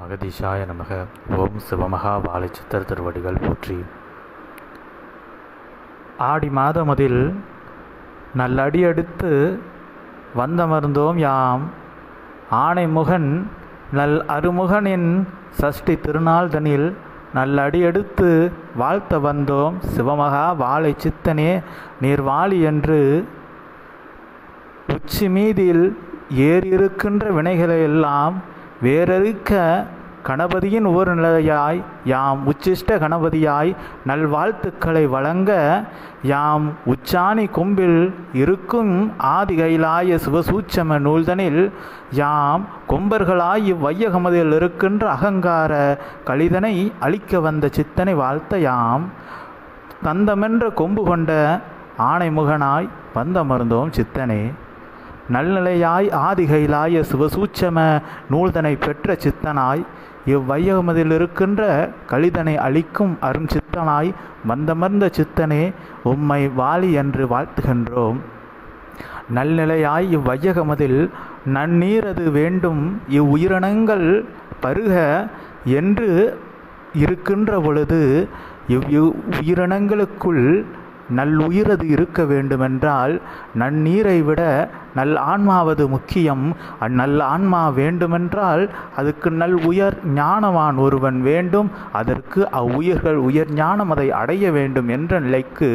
அகதீஷாய நமக. ஓம் சிவமகா வாழைச்சித்தர் திருவடிகள் போற்றி. ஆடி மாதமதில் நல்லடியடுத்து வந்தமர்ந்தோம் யாம் ஆணைமுகன் நல் அருமுகனின் சஷ்டி திருநாள் தனில் நல்லடியடுத்து வாழ்த்த வந்தோம் சிவமகா வாழை சித்தனே நீர்வாழி என்று உச்சி மீதில் ஏறியிருக்கின்ற வினைகளை எல்லாம் வேறறுக்க கணபதியின் ஒரு நிலையாய் யாம் உச்சிஷ்ட கணபதியாய் நல்வாழ்த்துக்களை வழங்க யாம் உச்சாணி கொம்பில் இருக்கும் ஆதி கைலாய சிவசூட்சம நூல்தனில் யாம் கொம்பர்களாய் இவ்வையகமதில் இருக்கின்ற அகங்கார கலிதனை அழிக்க வந்த சித்தனை வாழ்த்த யாம் தந்தமென்ற கொம்பு கொண்ட ஆணைமுகனாய் வந்தமர்ந்தோம் சித்தனே. நல்நிலையாய் ஆதிகைலாய சிவசூட்சம நூல்தனை பெற்ற சித்தனாய் இவ்வையகமதில் இருக்கின்ற கலிதனை அளிக்கும் அரும் சித்தனாய் வந்தமர்ந்த சித்தனே உம்மை வாழி என்று வாழ்த்துகின்றோம். நல்நிலையாய் இவ்வையகமதில் நன்னீரது வேண்டும் இவ்வுயிரினங்கள் பருக என்று இருக்கின்ற பொழுது உயிரினங்களுக்குள் நல்லுயிரது இருக்க வேண்டுமென்றால் நன்னீரை விட நல் ஆன்மாவது முக்கியம். அந்நல் ஆன்மா வேண்டுமென்றால் அதுக்கு நல் உயர் ஞானவான் ஒருவன் வேண்டும். அதற்கு அவ்வுயிர்கள் உயர் ஞானம் அதை அடைய வேண்டும் என்ற நிலைக்கு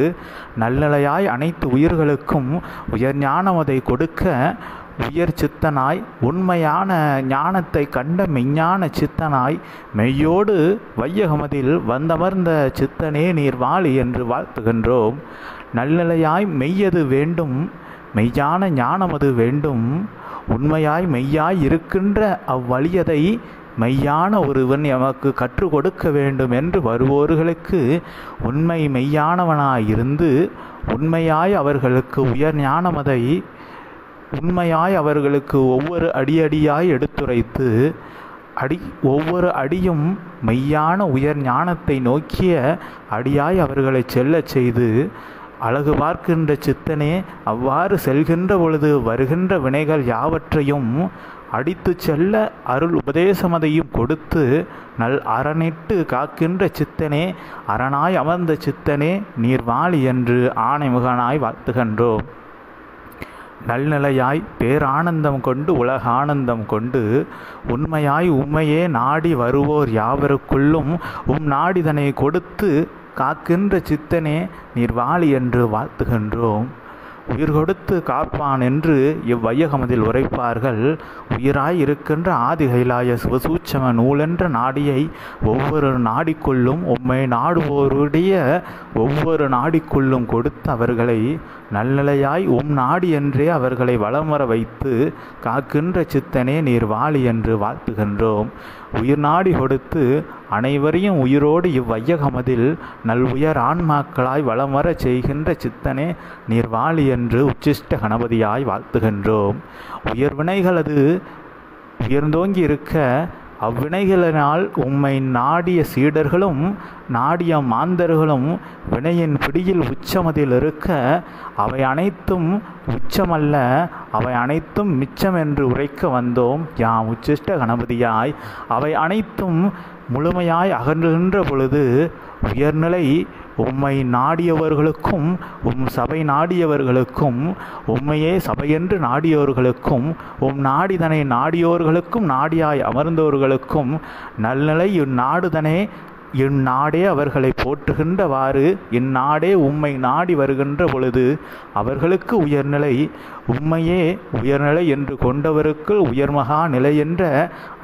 நல்நிலையாய் அனைத்து உயிர்களுக்கும் உயர் ஞானம் அதை கொடுக்க உயர் சித்தனாய் உண்மையான ஞானத்தை கண்ட மெய்ஞான சித்தனாய் மெய்யோடு வையகமதில் வந்தமர்ந்த சித்தனே நீர் வாழி என்று வாழ்த்துகின்றோம். நல்நிலையாய் மெய்யது வேண்டும், மெய்யான ஞானமது வேண்டும். உண்மையாய் மெய்யாய் இருக்கின்ற அவ்வழியதை மெய்யான ஒருவன் எமக்கு கற்றுக் கொடுக்க வேண்டும் என்று வருவோர்களுக்கு உண்மை மெய்யானவனாயிருந்து உண்மையாய் அவர்களுக்கு உயர் ஞானமதை உண்மையாய் அவர்களுக்கு ஒவ்வொரு அடியடியாய் எடுத்துரைத்து ஒவ்வொரு அடியும் மெய்யான உயர் ஞானத்தை நோக்கிய அடியாய் அவர்களை செல்லச் செய்து அழகு பார்க்கின்ற சித்தனே அவ்வாறு செல்கின்ற பொழுது வருகின்ற வினைகள் யாவற்றையும் அடித்து செல்ல அருள் உபதேசமதையும் கொடுத்து நல் அறனிட்டு காக்கின்ற சித்தனே அரணாய் அமர்ந்த சித்தனே நீர் வாழி என்று ஆணைமுகனாய் வாழ்த்துகின்றோம். நல்நிலையாய் பேரானந்தம் கொண்டு உலகானந்தம் கொண்டு உண்மையாய் உம்மையே நாடி வருவோர் யாவருக்குள்ளும் நாடிதனை கொடுத்து காக்கின்ற சித்தனே நீர் வாழி என்று வாழ்த்துகின்றோம். உயிர் கொடுத்து காப்பான் என்று இவ்வையகமதில் உரைப்பார்கள். உயிராய் இருக்கின்ற ஆதி கைலாய சிவசூட்சம நூலென்ற நாடியை ஒவ்வொரு நாடிக்குள்ளும் உம்மை நாடுவோருடைய ஒவ்வொரு நாடிக்குள்ளும் கொடுத்து அவர்களை நல்நிலையாய் நாடி என்றே அவர்களை வளமர வைத்து காக்கின்ற சித்தனே நீர் வாழி என்று வாழ்த்துகின்றோம். உயிர் நாடி கொடுத்து அனைவரையும் உயிரோடு இவ்வையகமதில் நல் உயர் ஆன்மாக்களாய் வளமர செய்கின்ற சித்தனே நீர் வாழி என்று உச்சிஷ்ட கணபதியாய் வாழ்த்துகின்றோம். உயர்வினைகளது உயர்ந்தோங்கி இருக்க அவ்வினைகளினால் உம்மை நாடிய சீடர்களும் நாடிய மாந்தர்களும் வினையின் பிடியில் உச்சமதில் இருக்க அவை அனைத்தும் உச்சமல்ல அவை அனைத்தும் மிச்சம் என்று உரைக்க வந்தோம் யாம் உச்சிஷ்ட கணபதியாய். அவை அனைத்தும் முழுமையாய் அகன்றுகின்ற பொழுது உயர்நிலை உம்மை நாடியவர்களுக்கும் சபை நாடியவர்களுக்கும் உம்மையே சபையென்று நாடியவர்களுக்கும் நாடிதனை நாடியோர்களுக்கும் நாடியாய் அமர்ந்தவர்களுக்கும் நல்நிலை இந்நாடுதனே இந்நாடே அவர்களை போற்றுகின்றவாறு இந்நாடே உம்மை நாடி வருகின்ற பொழுது அவர்களுக்கு உயர்நிலை உம்மையே உயர்நிலை என்று கொண்டவருக்கு உயர்மகா நிலை என்ற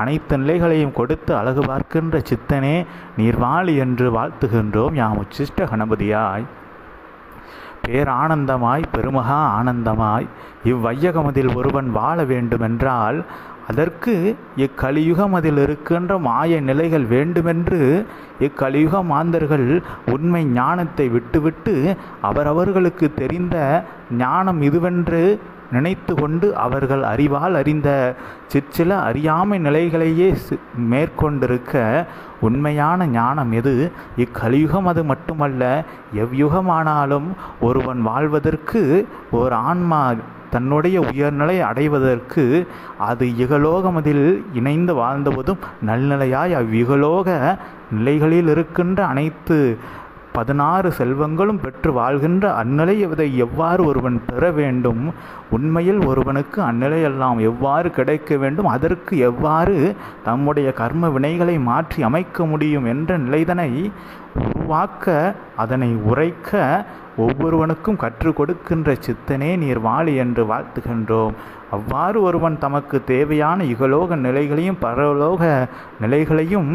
அனைத்து நிலைகளையும் கொடுத்து அழகு பார்க்கின்ற சித்தனே நீர் வாழி என்று வாழ்த்துகின்றோம் யாம் உச்சிஷ்ட கணபதியாய். பேரானந்தமாய் பெருமகா ஆனந்தமாய் இவ்வையகமதில் ஒருவன் வாழ வேண்டுமென்றால் அதற்கு இக்கலியுகம் அதில் இருக்கின்ற மாய நிலைகள் வேண்டுமென்று இக்கலியுக மாந்தர்கள் உண்மை ஞானத்தை விட்டுவிட்டு அவரவர்களுக்கு தெரிந்த ஞானம் இதுவென்று நினைத்து கொண்டு அவர்கள் அறிவால் அறிந்த சிற்சில அறியாமை நிலைகளையே மேற்கொண்டிருக்க உண்மையான ஞானம் எது? இக்கலியுகம் அது மட்டுமல்ல எவ்யுகமானாலும் ஒருவன் வாழ்வதற்கு ஒரு ஆன்மா தன்னுடைய உயர்நிலை அடைவதற்கு அது இகலோகமதில் இணைந்து வாழ்ந்தபோதும் நல்நிலையாய் அவ்விகலோக நிலைகளில் இருக்கின்ற அனைத்து 16 செல்வங்களும் பெற்று வாழ்கின்ற அந்நிலையை எவ்வாறு ஒருவன் பெற வேண்டும், உண்மையில் ஒருவனுக்கு அந்நிலையெல்லாம் எவ்வாறு கிடைக்க வேண்டும், அதற்கு எவ்வாறு தம்முடைய கர்ம வினைகளை மாற்றி அமைக்க முடியும் என்ற நிலைதனை உருவாக்க, அதனை உரைக்க ஒவ்வொருவனுக்கும் கற்றுக் கொடுக்கின்ற சித்தனே நீர் வாழி என்று வாழ்த்துகின்றோம். அவ்வாறு ஒருவன் தமக்கு தேவையான இகலோக நிலைகளையும் பரலோக நிலைகளையும்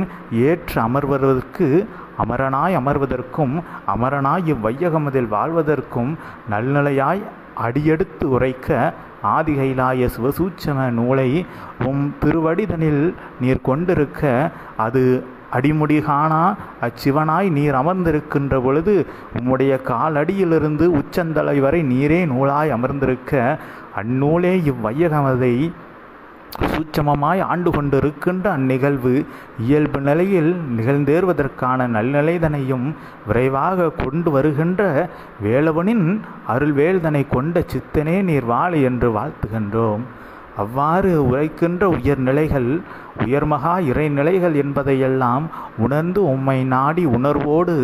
ஏற்று அமர்வதற்கு, அமரனாய் அமர்வதற்கும் அமரனாய் இவ்வையகமதில் வாழ்வதற்கும் நல்நிலையாய் அடியெடுத்து உரைக்க ஆதிகைலாய சிவசூட்சம நூலை திருவடிதனில் நீர் கொண்டிருக்க, அது அடிமுடி காணா அச்சிவனாய் நீர் அமர்ந்திருக்கின்ற பொழுது உம்முடைய காலடியிலிருந்து உச்சந்தலை வரை நீரே நூலாய் அமர்ந்திருக்க, அந்நூலே இவ்வையகமதை சூட்சமமாய் ஆண்டு கொண்டிருக்கின்ற அந்நிகழ்வு இயல்பு நிலையில் நிகழ்ந்தேறுவதற்கான நல்நிலைதனையும் விரைவாக கொண்டு வருகின்ற வேலவனின் அருள்வேல்தனை கொண்ட சித்தனே நீர் வாழி என்று வாழ்த்துகின்றோம். அவ்வாறு உரைக்கின்ற உயர்நிலைகள், உயர்மகா இறைநிலைகள் என்பதையெல்லாம் உணர்ந்து உம்மை நாடி உணர்வோடு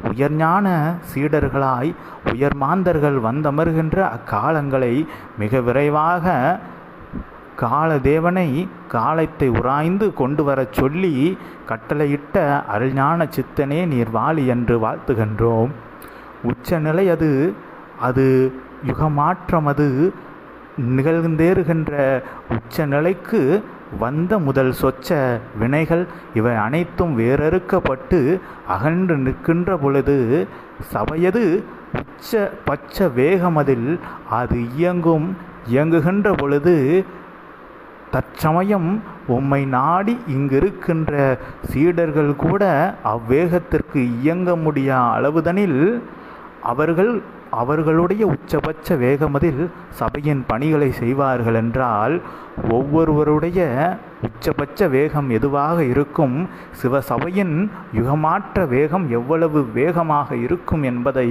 உயர்ஞான சீடர்களாய் உயர்மாந்தர்கள் வந்தமர்கின்ற அக்காலங்களை மிக விரைவாக காலதேவனை காலத்தை உராய்ந்து கொண்டு வரச் சொல்லி கட்டளையிட்ட அருள்ஞான சித்தனே நீர் வாழி என்று வாழ்த்துகின்றோம். உச்சநிலை அது யுகமாற்றம், அது நிகழ்ந்தேறுகின்ற உச்ச நிலைக்கு வந்த முதல் சொச்ச வினைகள் இவை அனைத்தும் வேறறுக்கப்பட்டு அகன்று நிற்கின்ற பொழுது சபையது உச்ச பட்ச வேகமதில் அது இயங்குகின்ற பொழுது தற்சமயம் உம்மை நாடி இங்கிருக்கின்ற சீடர்கள் கூட அவ்வேகத்திற்கு இயங்க முடியா அளவுதனில் அவர்களுடைய உச்சபட்ச வேகமதில் சபையின் பணிகளை செய்வார்கள் என்றால், ஒவ்வொருவருடைய உச்சபட்ச வேகம் எதுவாக இருக்கும், சிவசபையின் யுகமாற்ற வேகம் எவ்வளவு வேகமாக இருக்கும் என்பதை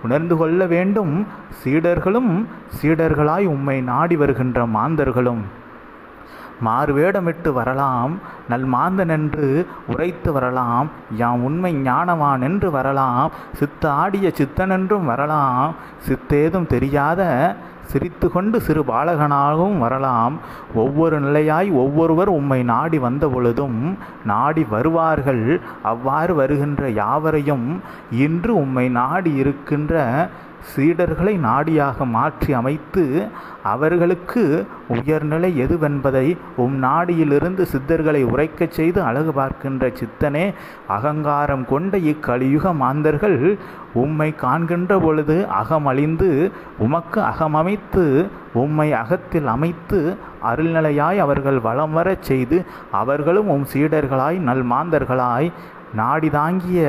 உணர்ந்து கொள்ள வேண்டும். சீடர்களாய் உம்மை நாடி வருகின்ற மாந்தர்களும் மாறுவேடமிட்டு வரலாம், நல்மாந்தன் என்று உரைத்து வரலாம், யாம் உண்மை ஞானவான் என்று வரலாம், சித்த ஆடிய சித்தனென்றும் வரலாம், சித்தேதும் தெரியாத சிரித்து கொண்டு சிறு பாலகனாகவும் வரலாம். ஒவ்வொரு நிலையாய் ஒவ்வொருவர் உம்மை நாடி வந்த பொழுதும் நாடி வருவார்கள். அவ்வாறு வருகின்ற யாவரையும் இன்று உம்மை நாடி இருக்கின்ற சீடர்களை நாடியாக மாற்றி அமைத்து அவர்களுக்கு உயர்நிலை எதுவென்பதை நாடியிலிருந்து சித்தர்களை உரைக்கச் செய்து அழகு பார்க்கின்ற சித்தனே, அகங்காரம் கொண்ட இக்கலியுக மாந்தர்கள் உம்மை காண்கின்ற பொழுது அகமழிந்து உமக்கு அகமமைத்து உம்மை அகத்தில் அமைத்து அருள்நிலையாய் அவர்கள் வலம் வரச் செய்து அவர்களும் சீடர்களாய் நல்மாந்தர்களாய் நாடி தாங்கிய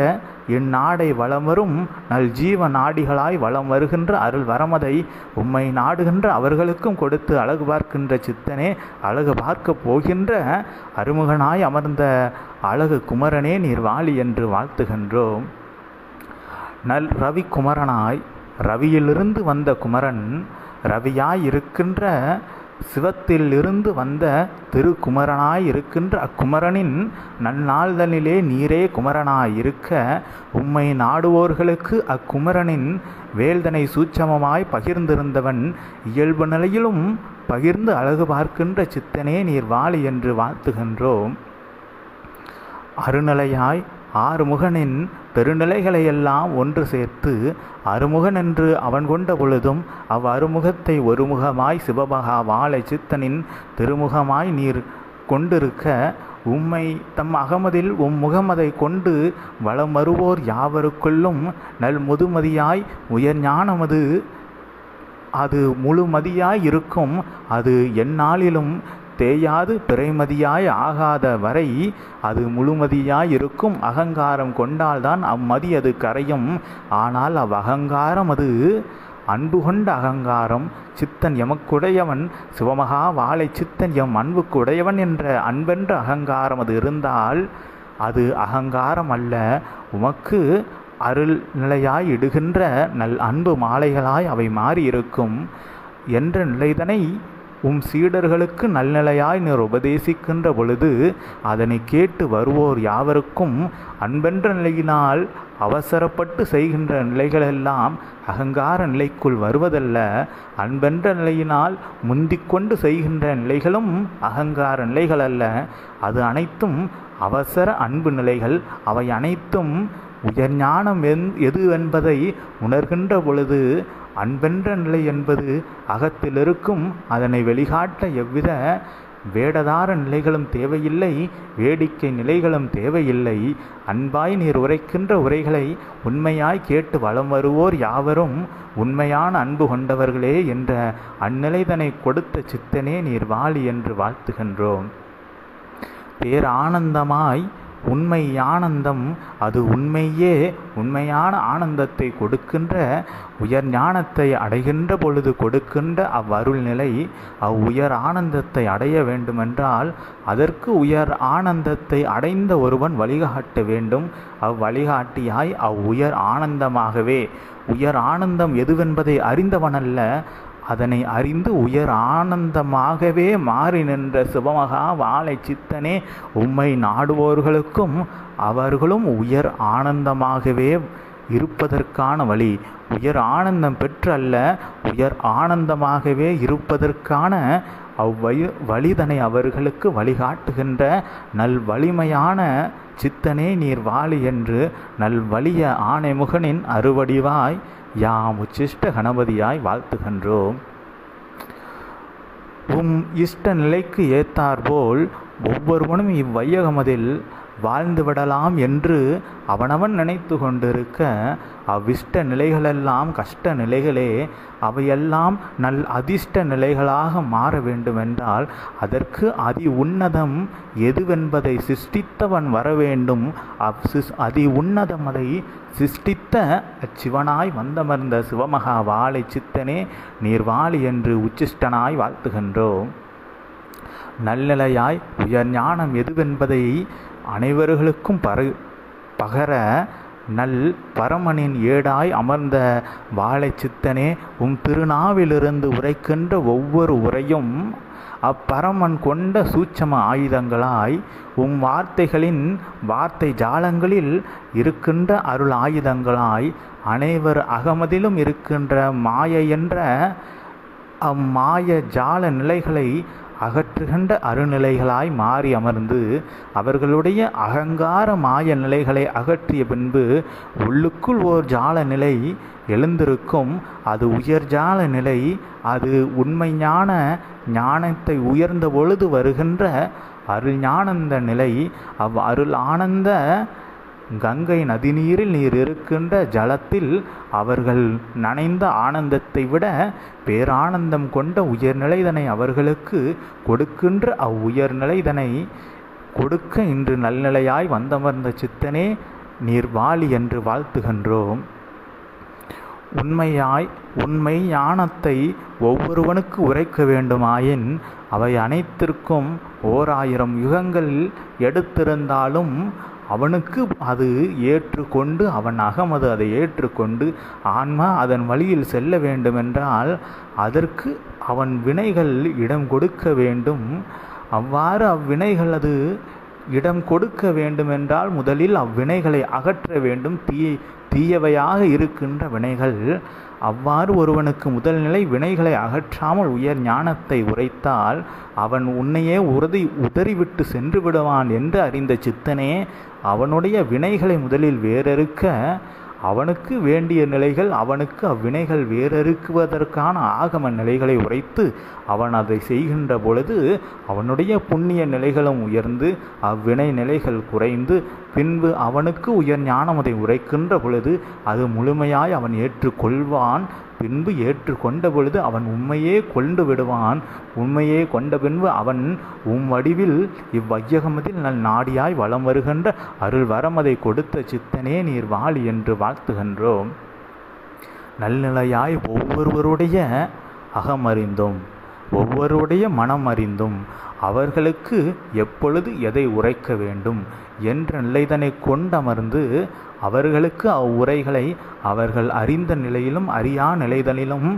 இந்நாடை வலம் வரும் நல் ஜீவ நாடிகளாய் வலம் வருகின்ற அருள் வரமதை உம்மை நாடுகின்ற அவர்களுக்கும் கொடுத்து அழகு பார்க்கின்ற சித்தனே, அழகு பார்க்க போகின்ற அருமுகனாய் அமர்ந்த அழகு குமரனே நீர் வாழி என்று வாழ்த்துகின்றோம். நல் ரவி குமரனாய், ரவியிலிருந்து வந்த குமரன், ரவியாய் இருக்கின்ற சிவத்தில் இருந்து வந்த திருக்குமரனாய் இருக்கின்ற அக்குமரனின் நன்னாள்தனிலே நீரே குமரனாய் இருக்க, உம்மை நாடுவோர்களுக்கு அக்குமரனின் வேல்தனை சூட்சமமாய் பகிர்ந்திருந்தவன் இயல்பு நிலையிலும் பகிர்ந்து அழகு பார்க்கின்ற சித்தனே நீர் வாழி என்று வாழ்த்துகின்றோம். அருநிலையாய் ஆறுமுகனின் பெருநிலைகளையெல்லாம் ஒன்று சேர்த்து அருமுகன் என்று அவன் கொண்ட பொழுதும் அவ்வருமுகத்தை ஒருமுகமாய் சிவபகா வாழை சித்தனின் திருமுகமாய் நீர் கொண்டிருக்க, உம்மை தம் அகமதில் முகமதை கொண்டு வளம் வருவோர் யாவருக்குள்ளும் நல் முதுமதியாய் உயர் ஞானமது அது முழுமதியாய் இருக்கும். அது எந்நாளிலும் தேயாது பிறைமதியாய் ஆகாத வரை அது முழுமதியாய் இருக்கும். அகங்காரம் கொண்டால்தான் அம்மதி அது கரையும். ஆனால் அவ்வகங்காரம் அது அன்பு கொண்ட அகங்காரம். சித்தன் எமக்குடையவன் சிவமகா வாழை சித்தன் எம் அன்புக்குடையவன் என்ற அன்பென்ற அகங்காரம் அது இருந்தால் அது அகங்காரம் அல்ல. உமக்கு அருள் நிலையாய் இடுகின்ற நல் அன்பு மாலைகளாய் அவை மாறி இருக்கும். என்ற நிலைதனை சீடர்களுக்கு நல்நிலையாய் நீர் உபதேசிக்கின்ற பொழுது அதனை கேட்டு வருவோர் யாவருக்கும் அன்பென்ற நிலையினால் அவசரப்பட்டு செய்கின்ற நிலைகளெல்லாம் அகங்கார நிலைக்குள் வருவதல்ல. அன்பென்ற நிலையினால் முந்திக்கொண்டு செய்கின்ற நிலைகளும் அகங்கார நிலைகள் அல்ல. அது அனைத்தும் அவசர அன்பு நிலைகள். அவை அனைத்தும் உயர்ஞானம் எது என்பதை உணர்கின்ற பொழுது அன்பென்ற நிலை என்பது அகத்தில் இருக்கும். அதனை வெளிக்காட்ட எவ்வித வேடதார நிலைகளும் தேவையில்லை, வேடிக்கை நிலைகளும் தேவையில்லை. அன்பாய் நீர் உரைக்கின்ற உரைகளை உண்மையாய் கேட்டு வலம் வருவோர் யாவரும் உண்மையான அன்பு கொண்டவர்களே என்ற அந்நிலைதனை கொடுத்த சித்தனே நீர் வாழி என்று வாழ்த்துகின்றோம். பேரானந்தமாய் உண்மை ஆனந்தம், அது உண்மையே உண்மையான ஆனந்தத்தை கொடுக்கின்ற உயர் ஞானத்தை அடைகின்ற பொழுது கொடுக்கின்ற அவ்வருள் நிலை. உயர் ஆனந்தத்தை அடைய வேண்டுமென்றால் அதற்கு உயர் ஆனந்தத்தை அடைந்த ஒருவன் வழிகாட்ட வேண்டும். அவ்வழிகாட்டியாய் உயர் ஆனந்தமாகவே, உயர் ஆனந்தம் எதுவென்பதை அறிந்தவனல்ல, அதனை அறிந்து உயர் ஆனந்தமாகவே மாறி நின்ற சிவமகா வாழை சித்தனே உம்மை நாடுவோர்களுக்கும் அவர்களும் உயர் ஆனந்தமாகவே இருப்பதற்கான வழி. உயர் ஆனந்தம் பெற்று அல்ல, உயர் ஆனந்தமாகவே இருப்பதற்கான வழிதனை அவர்களுக்கு வழிகாட்டுகின்ற நல் வலிமையான சித்தனே நீர் வாழி என்று நல்வலிய ஆணைமுகனின் அறுவடிவாய் யாம் உச்சிஷ்ட கணபதியாய் வாழ்த்துகின்றோம். இஷ்ட நிலைக்கு ஏத்தாற்போல் ஒவ்வொருவனும் இவ்வையகமதில் வாழ்ந்துவிடலாம் என்று அவனவன் நினைத்து கொண்டிருக்க அவ்விஷ்ட நிலைகளெல்லாம் கஷ்ட நிலைகளே. அவையெல்லாம் அதிர்ஷ்ட நிலைகளாக மாற வேண்டுமென்றால் அதற்கு அதி உன்னதம் எதுவென்பதை சிருஷ்டித்தவன் வர வேண்டும். அதி உன்னதம் அதை சிருஷ்டித்த அச்சிவனாய் வந்தமர்ந்த சிவமகா வாழை சித்தனே நீர்வாழி என்று உச்சிஷ்டனாய் வாழ்த்துகின்றோம். நல்நிலையாய் உயர் ஞானம் எதுவென்பதை அனைவர்களுக்கும் பகர நல் பரமனின் ஏடாய் அமர்ந்த வாழை சித்தனே திருநாவிலிருந்து உரைக்கின்ற ஒவ்வொரு உரையும் அப்பரமன் கொண்ட சூட்சம ஆயுதங்களாய் வார்த்தைகளின் வார்த்தை ஜாலங்களில் இருக்கின்ற அருள் ஆயுதங்களாய் அனைவர் அகமதிலும் இருக்கின்ற மாய என்ற அம்மாய ஜால நிலைகளை அகற்றுகின்ற அருநிலைகளாய் மாறி அமர்ந்து அவர்களுடைய அகங்கார மாய நிலைகளை அகற்றிய பின்பு உள்ளுக்குள் ஓர் ஜால நிலை எழுந்திருக்கும். அது உயர் ஜால நிலை. அது உண்மை ஞானத்தை உயர்ந்த பொழுது வருகின்ற அருள் ஞானந்த நிலை. அருள் ஆனந்த கங்கை நதிநீரில் நீர் இருக்கின்ற ஜலத்தில் அவர்கள் நனைந்த ஆனந்தத்தை விட பேரானந்தம் கொண்ட உயர்நிலைதனை அவர்களுக்கு கொடுக்கின்ற அவ்வுயர்நிலைதனை கொடுக்க இன்று நல்நிலையாய் வந்தமர்ந்த சித்தனே நீர் வாழி என்று வாழ்த்துகின்றோம். உண்மை ஞானத்தை ஒவ்வொருவனுக்கு உரைக்க வேண்டுமாயின் அவை அனைத்திற்கும் 1000 யுகங்கள் எடுத்திருந்தாலும் அவனுக்கு அது ஏற்றுக்கொண்டு அவன் அகமது அதை ஏற்றுக்கொண்டு ஆன்மா அதன் வழியில் செல்ல வேண்டுமென்றால் அதற்கு அவன் வினைகள் இடம் கொடுக்க வேண்டும். அவ்வாறு அவ்வினைகள் அது இடம் கொடுக்க வேண்டுமென்றால் முதலில் அவ்வினைகளை அகற்ற வேண்டும். தீயவையாக இருக்கின்ற வினைகள். அவ்வாறு ஒருவனுக்கு முதல் நிலை வினைகளை அகற்றாமல் உயர் ஞானத்தை உரைத்தால் அவன் உன்னையே உதறிவிட்டு சென்று விடுவான் என்று அறிந்த சித்தனே அவனுடைய வினைகளை முதலில் வேறறுக்க அவனுக்கு வேண்டிய நிலைகள் அவனுக்கு அவ்வினைகள் வேறறுக்குவதற்கான ஆகம நிலைகளை உரைத்து அவன் அதை செய்கின்ற பொழுது அவனுடைய புண்ணிய நிலைகளும் உயர்ந்து அவ்வினை நிலைகள் குறைந்து பின்பு அவனுக்கு உயர் ஞானம் அதை உரைக்கின்ற பொழுது அது முழுமையாய் அவன் ஏற்றுக்கொள்வான். பின்பு ஏற்றுக்கொண்ட பொழுது அவன் உண்மையே கொண்டு விடுவான். உண்மையே கொண்ட பின்பு அவன் வடிவில் இவ்வையகமதில் நாடியாய் வலம் வருகின்ற அருள் வரமதை கொடுத்த சித்தனே நீர் வாழி என்று வாழ்த்துகின்றோம். நல்நிலையாய் ஒவ்வொருவருடைய அகமறிந்தும் ஒவ்வொருடைய மனம் அறிந்தும் அவர்களுக்கு எப்பொழுது எதை உரைக்க வேண்டும் என்ற நிலைதனை கொண்டமர்ந்து அவர்களுக்கு அவ்வுரைகளை அவர்கள் அறிந்த நிலையிலும் அறியா நிலைதனிலும்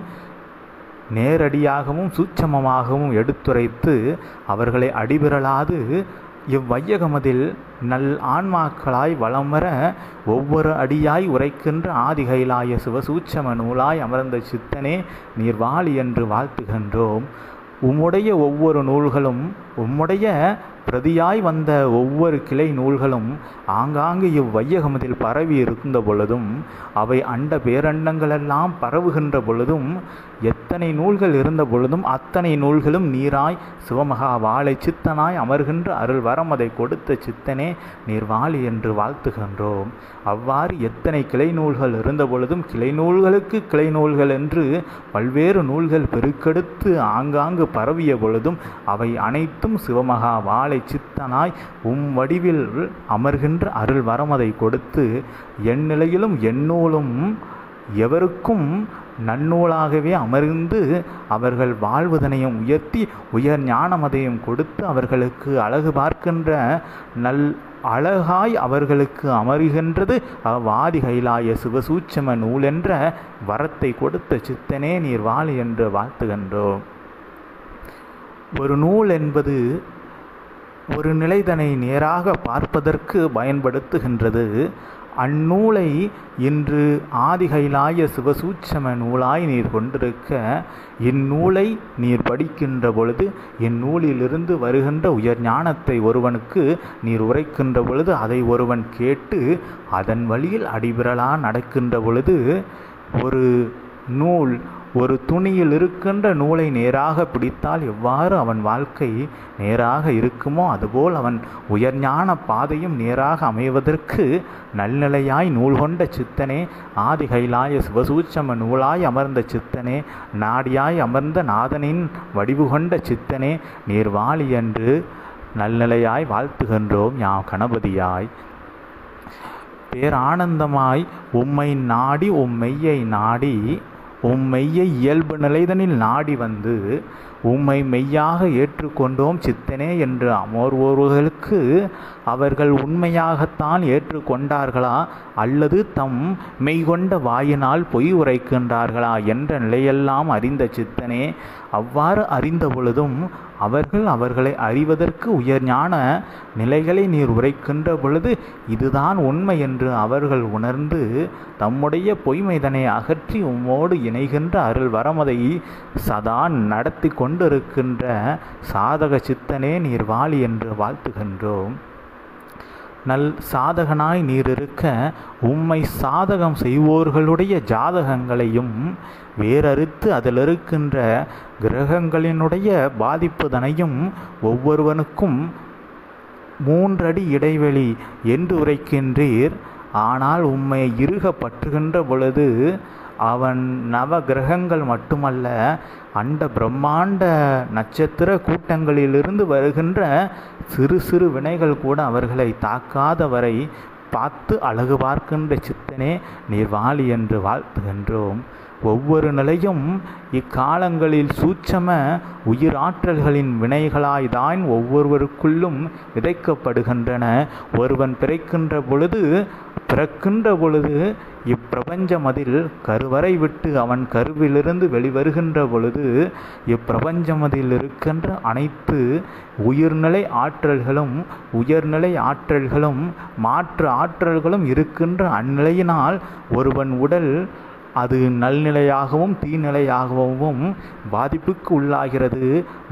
நேரடியாகவும் சூட்சமமாகவும் எடுத்துரைத்து அவர்களை அடிபிரளாது இவ்வையகமதில் நல் ஆன்மாக்களாய் வலம் வர ஒவ்வொரு அடியாய் உரைக்கின்ற ஆதிகைலாய சிவசூட்சம நூலாய் அமர்ந்த சித்தனே நீர் வாழி என்று வாழ்த்துகின்றோம். உம்முடைய ஒவ்வொரு நூல்களும் உம்முடைய பிரதியாய் வந்த ஒவ்வொரு கிளை நூல்களும் ஆங்காங்கு இவ்வையகமதில் பரவி இருந்த பொழுதும் அவை அண்ட பேரண்டங்களெல்லாம் பரவுகின்ற பொழுதும் எத்தனை நூல்கள் இருந்த பொழுதும் அத்தனை நூல்களும் நீராய் சிவமகா வாழை சித்தனாய் அமர்கின்ற அருள் வரம் அதை கொடுத்த சித்தனே நீர் வாழி என்று வாழ்த்துகின்றோம். அவ்வாறு எத்தனை கிளை நூல்கள் இருந்த பொழுதும் கிளை நூல்களுக்கு கிளை நூல்கள் என்று பல்வேறு நூல்கள் பெருக்கெடுத்து ஆங்காங்கு பரவிய பொழுதும் அவை அனைத்தும் சிவமகா வாழை சித்தனாய் வடிவில் அமர்கின்ற அருள் வரம் அதை கொடுத்து என் நிலையிலும் எந்நூலும் எவருக்கும் நன்னூலாகவே அமர்ந்து அவர்கள் வாழ்வதனையும் உயர்த்தி உயர் ஞானமதையும் கொடுத்து அவர்களுக்கு அழகு பார்க்கின்ற நல் அழகாய் அவர்களுக்கு அமருகின்றது அவ்வாதி கைலாய சிவசூட்சம நூல் என்ற வரத்தை கொடுத்த சித்தனே நீர் வாழி என்று வாழ்த்துகின்றோம். ஒரு நூல் என்பது ஒரு நிலைதனை நேராக பார்ப்பதற்கு பயன்படுத்துகின்றது. அந்நூலை இன்று ஆதிகைலாய சிவசூட்சம நூலாய் நீர் கொண்டிருக்க இந்நூலை நீர் படிக்கின்ற பொழுது இந்நூலிலிருந்து வருகின்ற உயர் ஞானத்தை ஒருவனுக்கு நீர் உரைக்கின்ற பொழுது அதை ஒருவன் கேட்டு அதன் வழியில் அடிபிரளா நடக்கின்ற பொழுது ஒரு நூல் ஒரு துணியில் இருக்கின்ற நூலை நேராக பிடித்தால் எவ்வாறு அவன் வாழ்க்கை நேராக இருக்குமோ அதுபோல் அவன் உயர்ஞான பாதையும் நேராக அமைவதற்கு நல்நிலையாய் நூல் கொண்ட சித்தனே ஆதிகைலாய சிவசூட்சம நூலாய் அமர்ந்த சித்தனே நாடியாய் அமர்ந்த நாதனின் வடிவு கொண்ட சித்தனே நீர் வாழி என்று நல்நிலையாய் வாழ்த்துகின்றோம். யாம் கணபதியாய் பேரானந்தமாய் உம்மை நாடி மெய்யை நாடி மெய்யை இயல்பு நிலைதனில் நாடி வந்து உம்மை மெய்யாக ஏற்றுக்கொண்டோம் சித்தனே என்று அமர்வோர்களுக்கு அவர்கள் உண்மையாகத்தான் ஏற்றுக்கொண்டார்களா அல்லது தம் மெய்கொண்ட வாயினால் பொய் உரைக்கின்றார்களா என்ற நிலையெல்லாம் அறிந்த சித்தனே அவ்வாறு அறிந்த பொழுதும் அவர்களை அறிவதற்கு உயர் ஞான நிலைகளை நீர் உரைக்கின்ற பொழுது இதுதான் உண்மை என்று அவர்கள் உணர்ந்து தம்முடைய பொய்மைதனை அகற்றி உம்மோடு இணைகின்ற அருள் வரமதை சதா நடத்தி கொண்டிருக்கின்ற சாதக சித்தனே நீர் வாழி என்று வாழ்த்துகின்றோம். நல் சாதகனாய் நீர் இருக்க உம்மை சாதகம் செய்வோர்களுடைய ஜாதகங்களையும் வேறறுத்து அதில் இருக்கின்ற கிரகங்களினுடைய பாதிப்புதனையும் ஒவ்வொருவனுக்கும் 3 அடி இடைவெளி என்று உரைக்கின்றீர். ஆனால் உம்மை இறுக பற்றுகின்ற பொழுது அவன் நவ கிரகங்கள் மட்டுமல்ல அண்ட பிரம்மாண்ட நட்சத்திர கூட்டங்களிலிருந்து வருகின்ற சிறு சிறு வினைகள் கூட அவர்களை தாக்காதவரை பார்த்து அழகு பார்க்கின்ற சித்தனே நீர் வாழி என்று வாழ்த்துகின்றோம். ஒவ்வொரு நிலையும் இக்காலங்களில் சூட்சம உயிராற்றல்களின் வினைகளாய்தான் ஒவ்வொருவருக்குள்ளும் விதைக்கப்படுகின்றன. ஒருவன் பிறக்கின்ற பொழுது இப்பிரபஞ்சம் அதில் கருவறை விட்டு அவன் கருவிலிருந்து வெளிவருகின்ற பொழுது இப்பிரபஞ்சமதில் இருக்கின்ற அனைத்து உயர்நிலை ஆற்றல்களும் மாற்று ஆற்றல்களும் இருக்கின்ற அந்நிலையினால் ஒருவன் உடல் அது நல்நிலையாகவும் தீநிலையாகவும் பாதிப்புக்கு உள்ளாகிறது.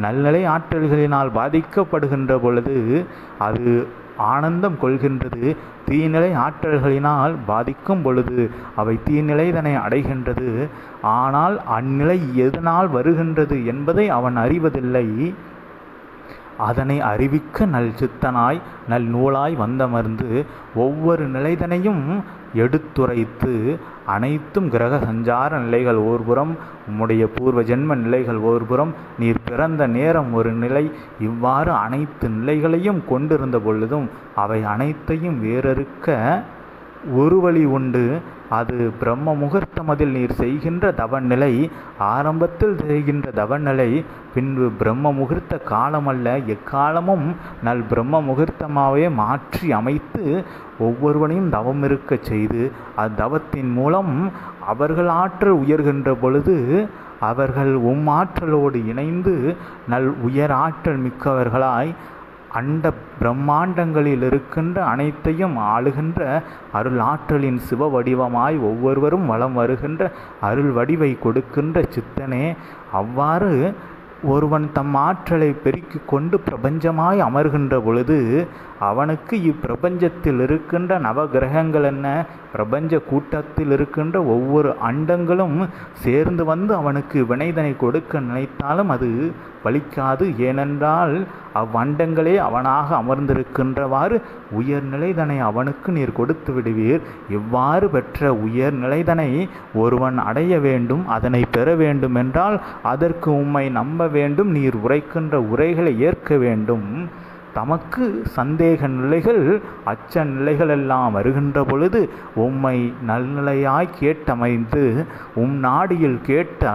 நல்நிலை ஆற்றல்களினால் பாதிக்கப்படுகின்ற பொழுது அது ஆனந்தம் கொள்கின்றது. தீநிலை ஆற்றல்களினால் பாதிக்கும் பொழுது அவை தீநிலைதனை அடைகின்றது. ஆனால் அந்நிலை எதனால் வருகின்றது என்பதை அவன் அறிவதில்லை. அதனை அறிவிக்க நல் சித்தனாய் நல் நூலாய் வந்தமர்ந்து ஒவ்வொரு நிலைதனையும் எடுத்துரைத்து அனைத்தும் கிரக சஞ்சார நிலைகள் ஓர்புறம் உம்முடைய பூர்வ ஜென்ம நிலைகள் ஓர்புறம் நீர் பிறந்த நேரம் ஒரு நிலை இவ்வாறு அனைத்து நிலைகளையும் கொண்டிருந்த பொழுதும் அவை அனைத்தையும் வேறறுக்க ஒரு வழி உண்டு. அது பிரம்ம முகூர்த்தமதில் நீர் செய்கின்ற தவநிலை. ஆரம்பத்தில் செய்கின்ற தவநிலை பின்பு பிரம்ம முகூர்த்த காலமல்ல எக்காலமும் நல் பிரம்ம முகூர்த்தமாகவே மாற்றி அமைத்து ஒவ்வொருவனையும் தவம் இருக்க செய்து அத்தவத்தின் மூலம் அவர்கள் ஆற்றல் உயர்கின்ற பொழுது அவர்கள் ஆற்றலோடு இணைந்து நல் உயராற்றல் மிக்கவர்களாய் அண்ட பிரம்மாண்டங்களில் இருக்கின்ற அனைத்தையும் ஆளுகின்ற அருள் ஆற்றலின் சிவ வடிவமாய் ஒவ்வொருவரும் வலம் வருகின்ற அருள் வடிவை கொடுக்கின்ற சித்தனே, அவ்வாறு ஒருவன் தம் ஆற்றலை பெருக்கிக் கொண்டு பிரபஞ்சமாய் அமர்கின்ற பொழுது அவனுக்கு இப்பிரபஞ்சத்தில் இருக்கின்ற நவகிரகங்கள் என்ன, பிரபஞ்ச கூட்டத்தில் இருக்கின்ற ஒவ்வொரு அண்டங்களும் சேர்ந்து வந்து அவனுக்கு வினைதனை கொடுக்க நினைத்தாலும் அது வலிக்காது. ஏனென்றால் அவ்வண்டங்களே அவனாக அமர்ந்திருக்கின்றவாறு உயர்நிலைதனை அவனுக்கு நீர் கொடுத்து விடுவீர். இவ்வாறு பெற்ற உயர்நிலைதனை ஒருவன் அடைய வேண்டும், அதனை பெற வேண்டும் என்றால் அதற்கு உம்மை நம்ப வேண்டும், நீர் உரைக்கின்ற உரைகளை ஏற்க வேண்டும். தமக்கு சந்தேக நிலைகள் அச்ச நிலைகளெல்லாம் வருகின்ற பொழுது உம்மை நல்நிலையாய் கேட்டமைந்து நாடியில் கேட்ட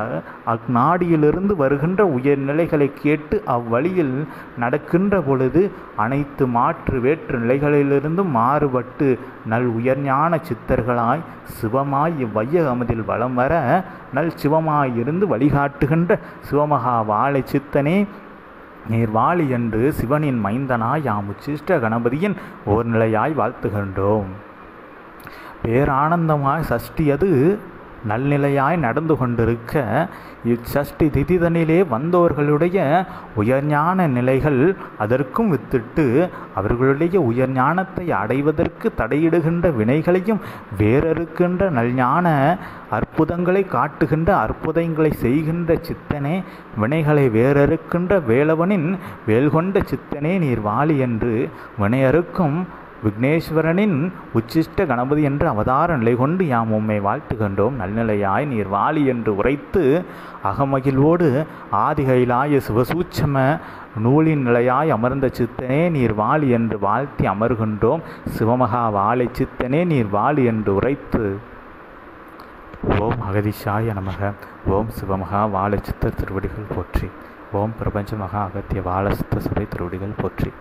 அந்நாடியிலிருந்து வருகின்ற உயர்நிலைகளை கேட்டு அவ்வழியில் நடக்கின்ற பொழுது அனைத்து மாற்று வேற்று நிலைகளிலிருந்தும் மாறுபட்டு நல் உயர்ஞான சித்தர்களாய் சிவமாய் இவ்வையகமதில் வலம் வர நல் சிவமாயிருந்து வழிகாட்டுகின்ற சிவமகா வாழை சித்தனே, நீர் வாழி என்று சிவனின் மைந்தனாய் யாம் உச்சிஷ்ட கணபதியின் ஓர் நிலையாய் வாழ்த்துகின்றோம். பேரானந்தமாய் சஷ்டியது நல்நிலையாய் நடந்து கொண்டிருக்க இச்சஷ்டி திதிதனிலே வந்தோர்களுடைய உயர்ஞான நிலைகள் அதற்கும் வித்திட்டு அவர்களுடைய உயர்ஞானத்தை அடைவதற்கு தடையிடுகின்ற வினைகளையும் வேறறுக்கின்ற நல்ஞான அற்புதங்களை காட்டுகின்ற அற்புதங்களை செய்கின்ற சித்தனே, வினைகளை வேறறுக்கின்ற வேலவனின் வேல்கொண்ட சித்தனே, நீர் வாழி என்று வினையறுக்கும் விக்னேஸ்வரனின் உச்சிஷ்ட கணபதி என்ற அவதார நிலை கொண்டு யாம் உம்மை வாழ்த்துகின்றோம். நல்நிலையாய் நீர் வாழி என்று உரைத்து அகமகிழ்வோடு ஆதிகைலாய சிவசூட்சம நூலின் நிலையாய் அமர்ந்த சித்தனே, நீர் வாழி என்று வாழ்த்தி அமர்கின்றோம். சிவமகா வாழை சித்தனே, நீர் வாழி என்று உரைத்து ஓம் அகதிஷாய நமக. ஓம் சிவமகா வாழை சித்தர் திருவடிகள் போற்றி. ஓம் பிரபஞ்ச மகா அகத்திய வாழ சித்த சுரை திருவடிகள் போற்றி.